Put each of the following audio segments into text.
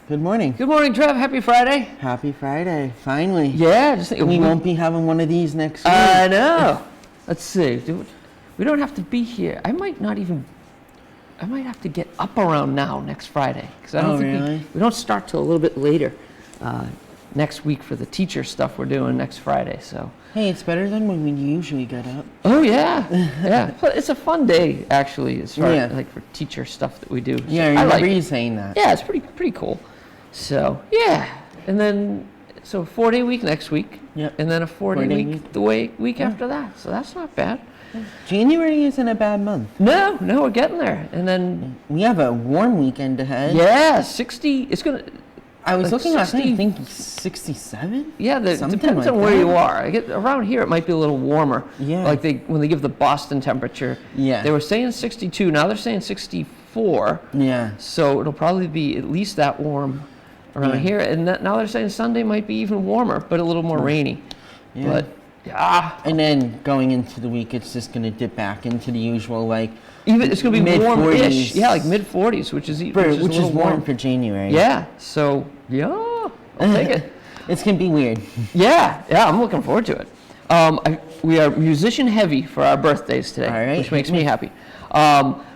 Good morning. Good morning, Trev. Happy Friday. Happy Friday. Finally. Yeah, We won't be having one of these next week. I know. Let's see. We don't have to be here. I might have to get up around now next Friday because I don't think really? we don't start till a little bit later next week for the teacher stuff we're doing next Friday. So. Hey, it's better than when we usually get up. Oh yeah, yeah. But it's a fun day actually, as far Yeah. as like for teacher stuff that we do. So Yeah, I remember you saying that. Yeah, it's pretty cool. So yeah, and then so a 4-day week next week. Yep. And then a 4-day Four-day week week after that. So that's not bad. January isn't a bad month. No, we're getting there. And then We have a warm weekend ahead. yeah, 60. It's gonna. I was like looking last night, 60 I think 67? Yeah, it Something depends like on where that. you are. Around here, it might be a little warmer. Yeah. Like when they give the Boston temperature. Yeah. They were saying 62. Now they're saying 64. Yeah. So it'll probably be at least that warm around Yeah. here. And now they're saying Sunday might be even warmer, but a little more rainy. Yeah. But yeah, And then going into the week, it's just going to dip back into the usual, like, even it's gonna be warm-ish. mid-40s. Yeah, like mid-40s, which is a which is little warm for January. Yeah. So yeah, I'll take it. It's going to be weird. Yeah, I'm looking forward to it. We are musician heavy for our birthdays today, All right, which makes hit me. me happy.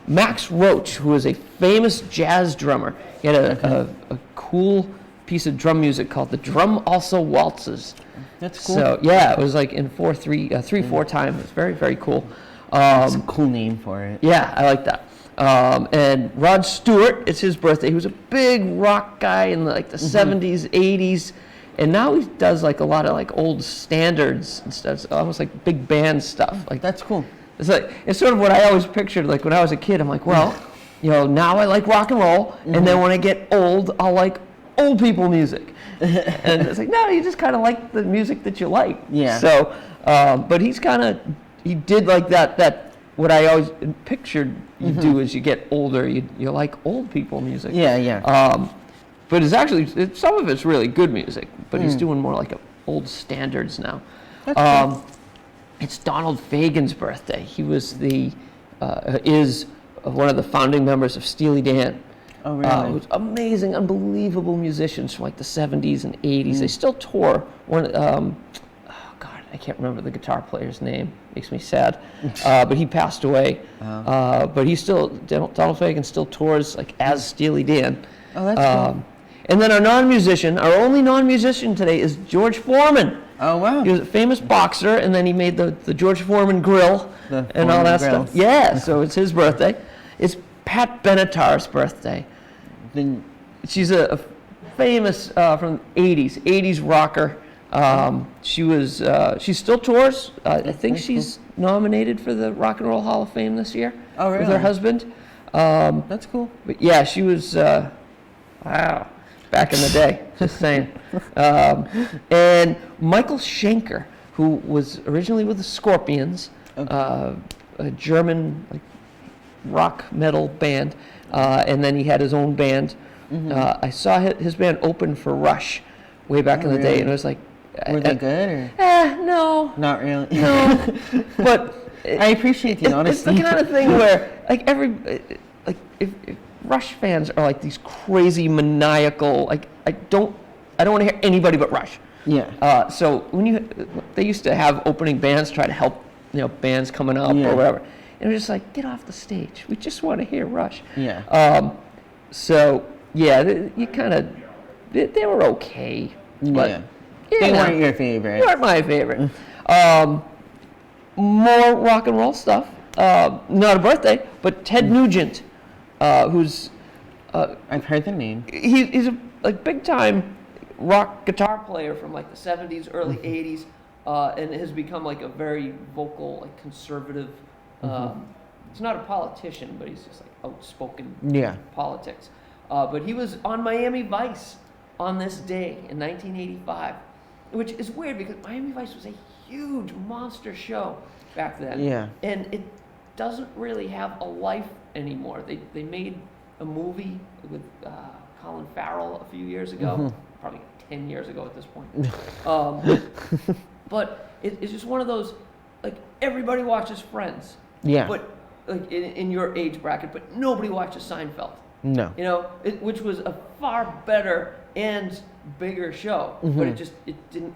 Max Roach, who is a famous jazz drummer, he had a cool piece of drum music called the Drum Also Waltzes. That's cool. So yeah, it was like in 3/4 time. It was very, very cool. That's a cool name for it. Yeah, I like that. And Rod Stewart, it's his birthday. He was a big rock guy in like the 70s, 80s, and now he does like a lot of like old standards and stuff. It's almost like big band stuff. Like That's cool. it's sort of what I always pictured. Like when I was a kid, I'm like, well, now I like rock and roll, and then when I get old, I'll like old people music. And it's like, no, you just kind of like the music that you like. Yeah. So, but he did like that what I always pictured you do as you get older. You like old people music. Yeah. But some of it's really good music, but he's doing more like old standards now. That's cool. It's Donald Fagen's birthday. He was is one of the founding members of Steely Dan. Oh, really? Who's amazing, unbelievable musicians from like the 70s and 80s. They still tour. I can't remember the guitar player's name. Makes me sad. But he passed away. But Donald Fagen still tours like as Steely Dan. Oh, that's cool. And then our only non-musician today is George Foreman. Oh, wow. He was a famous boxer, and then he made the George Foreman grill The and all Foreman that grills. stuff. Yeah, so it's his birthday. It's Pat Benatar's birthday. Then She's a famous from the 80s rocker. She still tours. I think she's nominated for the Rock and Roll Hall of Fame this year Oh, with her really? husband. that's cool. But yeah, she was wow, back in the day. Just saying. And Michael Schenker, who was originally with the Scorpions, a German like rock metal band, and then he had his own band. I saw his band open for Rush way back in the day, really? and it was like, Were they good or no, not really? no, but I appreciate the it's honesty. the kind of thing where like if Rush fans are like these crazy maniacal, like I don't want to hear anybody but Rush. Yeah. So they used to have opening bands try to help bands coming up Yeah. or whatever, and it was just like, get off the stage. We just want to hear Rush. Yeah. So yeah, they were okay. But, Yeah. you They know, weren't your favorite. they weren't my favorite. More rock and roll stuff. Not a birthday, but Ted Nugent, who's I've heard the name. he's a big time rock guitar player from like the 70s, early 80s, and has become like a very vocal, like conservative. He's not a politician, but he's just like outspoken Yeah. politics. But he was on Miami Vice on this day in 1985, which is weird because Miami Vice was a huge monster show back then. Yeah. And it doesn't really have a life anymore. They made a movie with Colin Farrell a few years ago, probably 10 years ago at this point. But it's just one of those, like, everybody watches Friends. Yeah. But like in your age bracket, but nobody watches Seinfeld. No. You know, which was a far better and bigger show, but it didn't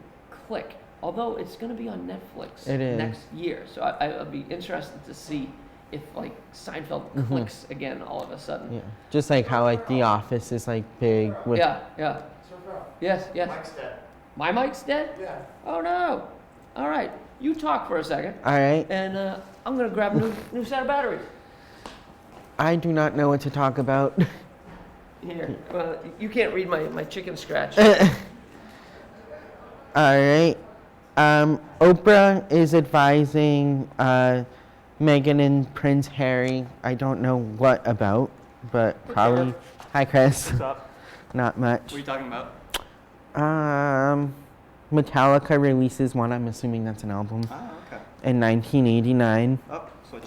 click. Although it's going to be on Netflix It is. next year, so I'll be interested to see if like Seinfeld clicks again all of a sudden. Yeah. Just like how like The Office is like big with. Yeah. Yes. Mike's dead. My mic's dead? Yeah. Oh no. All right, you talk for a second, All right. and I'm gonna grab a new set of batteries. I do not know what to talk about. Here, well, you can't read my chicken scratch. All right. Oprah is advising Meghan and Prince Harry. I don't know what about, but probably. Hi, Chris. What's up? Not much. What are you talking about? Metallica releases one. I'm assuming that's an album. Oh, okay. In 1989. Oh, switch.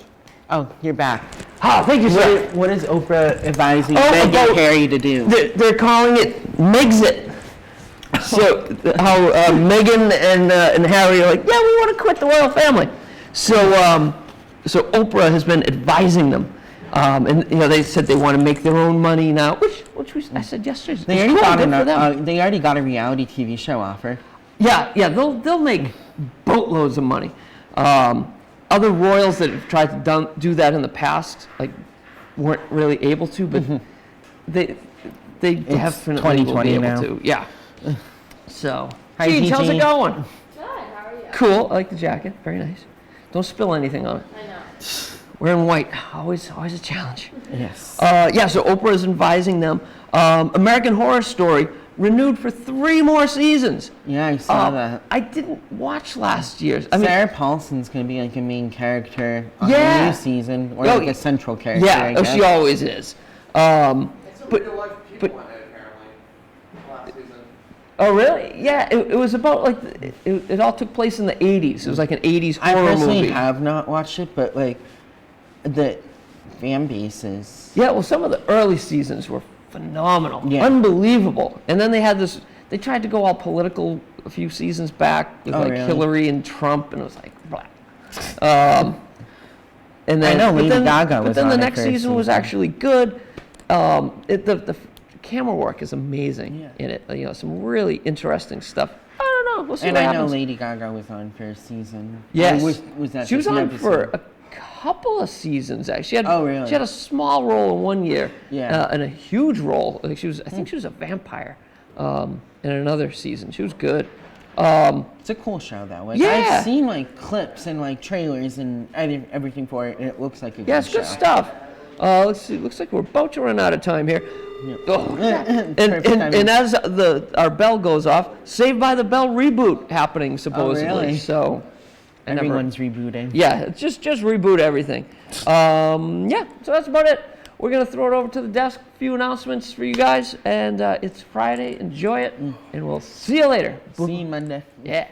Oh, you're back. Ah, thank you, sir. What is Oprah advising Oh, Meghan about- and Harry to do? They're calling it Megxit. So how Meghan and Harry are like, yeah, we want to quit the royal family. So so Oprah has been advising them, and you know they said they want to make their own money now, which I said yesterday. They it's already, cool, got good for them. they already got a reality TV show offer. Yeah, they'll make boatloads of money. Other royals that have tried to do that in the past, like, weren't really able to, but they definitely will be 2020 able now. to. Yeah. So, Hi, Jean, how's Gigi. it going? Good, how are you? Cool. I like the jacket. Very nice. Don't spill anything on it. I know. Wearing white, always a challenge. Yes. Yeah, so Oprah is advising them. American Horror Story renewed for 3 more seasons. Yeah, I saw that. I didn't watch last year's. I mean, Sarah Paulson's going to be like a main character on Yeah. the new season, or Oh, like a central character, yeah, I oh, guess. she always is. It's a But- real life but- people in it, apparently. Last season. Oh, really? Yeah, it was about like, it all took place in the 80s. It was like an 80s I horror personally movie. have not watched it, but like the fan base is. Yeah, well, some of the early seasons were phenomenal, Yeah. unbelievable. And then they had this, they tried to go all political a few seasons back with Oh, like really? Hillary and Trump, and it was like, blah. And then, I know but Lady then, Gaga but was then on the it next for a season was season. actually good. The camera work is amazing Yeah. in it. You know, some really interesting stuff. I don't know. We'll see And what I know happens. Lady Gaga was on for a season. Yes. Or was that She was just an on for episode? a couple of seasons, actually. She had, Oh, really? She had a small role in one year. Yeah. And a huge role. Like I think she was a vampire in another season. She was good. It's a cool show though. Like, Yeah. I've seen like clips and like trailers and everything for it, and it looks like a Yeah, good it's good show. stuff. Let's see. Looks like we're about to run out of time here. Oh. and, Perfect and, timing. and as our bell goes off, Saved by the Bell reboot happening supposedly. really? So I never- Everyone's rebooting. Yeah, just reboot everything. Yeah, so that's about it. We're gonna throw it over to the desk. A few announcements for you guys, and it's Friday. Enjoy it, and we'll see you later. See you Monday. Yeah.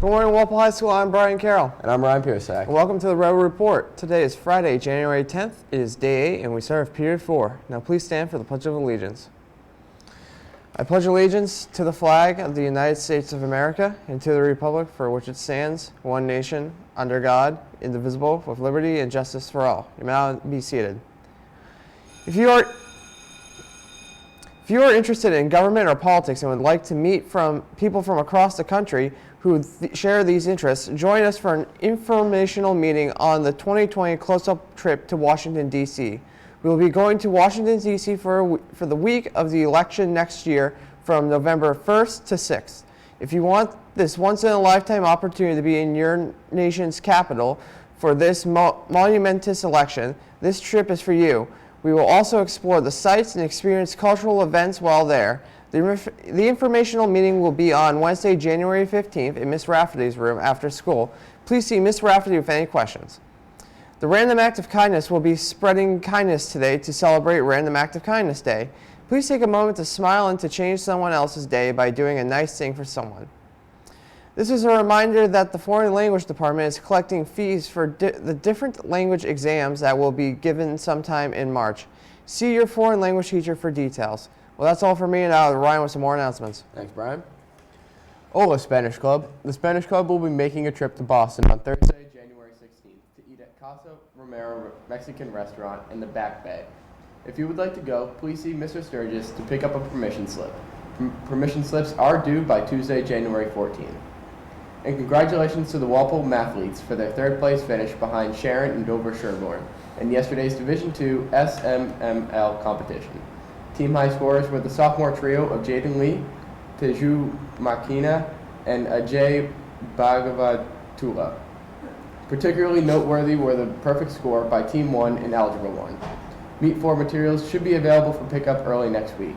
Good morning, Walpole High School. I'm Brian Carroll. And I'm Ryan Piersack. And welcome to the Rebel Report. Today is Friday, January 10th. It is day 8, and we start with period 4. Now please stand for the Pledge of Allegiance. I pledge allegiance to the flag of the United States of America and to the republic for which it stands, one nation, under God, indivisible, with liberty and justice for all. You may now be seated. If you are interested in government or politics and would like to meet people from across the country who share these interests, join us for an informational meeting on the 2020 close-up trip to Washington, D.C. We will be going to Washington, D.C. for the week of the election next year from November 1st to 6th. If you want this once-in-a-lifetime opportunity to be in your nation's capital for this monumentous election, this trip is for you. We will also explore the sites and experience cultural events while there. The informational meeting will be on Wednesday, January 15th in Miss Rafferty's room after school. Please see Miss Rafferty with any questions. The Random Act of Kindness will be spreading kindness today to celebrate Random Act of Kindness Day. Please take a moment to smile and to change someone else's day by doing a nice thing for someone. This is a reminder that the Foreign Language Department is collecting fees for the different language exams that will be given sometime in March. See your foreign language teacher for details. Well, that's all for me, and now Ryan with some more announcements. Thanks, Brian. Hola, Spanish Club. The Spanish Club will be making a trip to Boston on Thursday, January 16th to eat at Casa Romero Mexican restaurant in the Back Bay. If you would like to go, please see Mr. Sturgis to pick up a permission slip. Permission slips are due by Tuesday, January 14th. And congratulations to the Walpole Mathletes for their third place finish behind Sharon and Dover Sherborne in yesterday's Division II SMML competition. Team high scorers were the sophomore trio of Jaden Lee, Teju Makina, and Ajay Bhagavatula. Particularly noteworthy were the perfect score by Team 1 in Algebra 1. Meet 4 materials should be available for pickup early next week.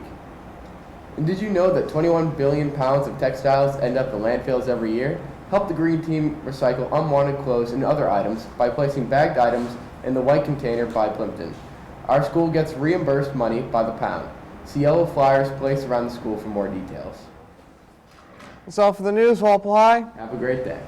And did you know that 21 billion pounds of textiles end up in landfills every year? Help the Green Team recycle unwanted clothes and other items by placing bagged items in the white container by Plimpton. Our school gets reimbursed money by the pound. See yellow flyers placed around the school for more details. That's all for the news, Walpole High. Have a great day.